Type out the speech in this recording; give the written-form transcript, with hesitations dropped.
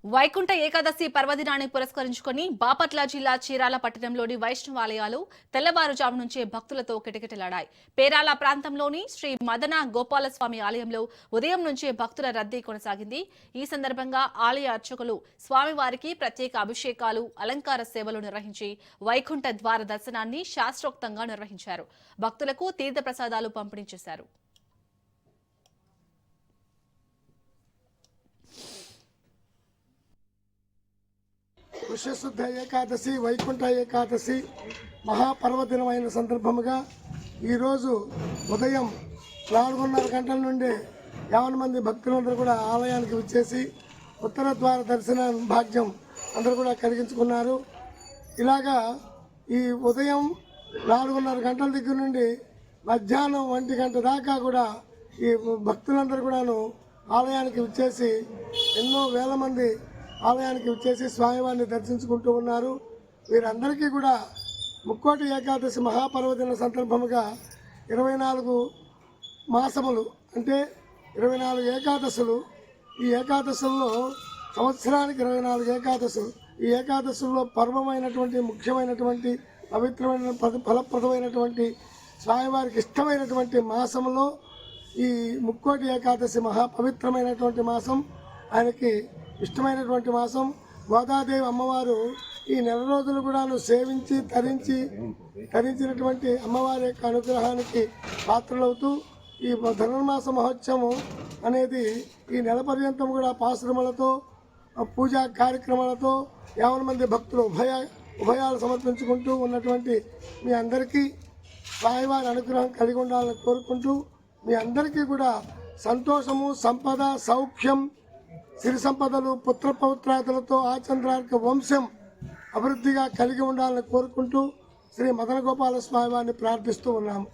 వైకుంఠ ఏకాదశి పర్వదినాన్ని పురస్కరించుకొని బాపట్ల జిల్లా చీరాల పట్టణంలోని వైష్ణవాలయాలు తెల్లవారుజాము నుంచే భక్తులతో కిటకిటలాడాయి. పేరాల ప్రాంతంలోని శ్రీ మదన గోపాలస్వామి ఆలయంలో ఉదయం నుంచే భక్తుల రద్దీ కొనసాగింది. ఈ సందర్భంగా ఆలయ అర్చకులు స్వామివారికి ప్రత్యేక అభిషేకాలు, అలంకార సేవలు నిర్వహించి వైకుంఠ ద్వార దర్శనాన్ని శాస్త్రోక్తంగా నిర్వహించారు. భక్తులకు తీర్థ ప్రసాదాలు పంపిణీ చేశారు. వృషశుద్ధ ఏకాదశి, వైకుంఠ ఏకాదశి మహాపర్వదినమైన సందర్భముగా ఈరోజు ఉదయం 4:30 గంటల నుండి 50 మంది భక్తులందరూ కూడా ఆలయానికి వచ్చేసి ఉత్తర ద్వార దర్శన భాగ్యం అందరూ కూడా కలిగించుకున్నారు. ఇలాగా ఈ ఉదయం 4:30 గంటల దగ్గర నుండి మధ్యాహ్నం 1 గంట దాకా కూడా ఈ భక్తులందరూ కూడాను ఆలయానికి వచ్చేసి ఎన్నో వేల మంది ఆలయానికి వచ్చేసి స్వామివారిని దర్శించుకుంటూ ఉన్నారు. వీరందరికీ కూడా ముక్కోటి ఏకాదశి మహాపర్వదిన సందర్భముగా 24 మాసములు అంటే 24 ఏకాదశులు. ఈ ఏకాదశుల్లో సంవత్సరానికి 24 ఏకాదశులు. ఈ ఏకాదశుల్లో పర్వమైనటువంటి ముఖ్యమైనటువంటి పవిత్రమైన ఫలప్రదమైనటువంటి స్వామివారికి ఇష్టమైనటువంటి మాసంలో ఈ ముక్కోటి ఏకాదశి మహాపవిత్రమైనటువంటి మాసం, ఆయనకి ఇష్టమైనటువంటి మాసం. గోదాదేవి అమ్మవారు ఈ నెల రోజులు కూడాను సేవించి ధరించినటువంటి అమ్మవారి యొక్క అనుగ్రహానికి పాత్రలవుతూ ఈ ధనుర్మాస మహోత్సవం అనేది ఈ నెల పర్యంతం కూడా పాశ్రమలతో పూజా కార్యక్రమాలతో 50 మంది భక్తులు ఉభయాలు సమర్పించుకుంటూ ఉన్నటువంటి మీ అందరికీ స్వామివారి అనుగ్రహం కలిగి ఉండాలని కోరుకుంటూ మీ అందరికీ కూడా సంతోషము, సంపద, సౌఖ్యం, సిరి సంపదలు, పుత్ర పౌత్రాదులతో ఆచంద్రార్క వంశం అభివృద్ధిగా కలిగి ఉండాలని కోరుకుంటూ శ్రీ మదన గోపాల స్వామి వారిని ప్రార్థిస్తూ ఉన్నాము.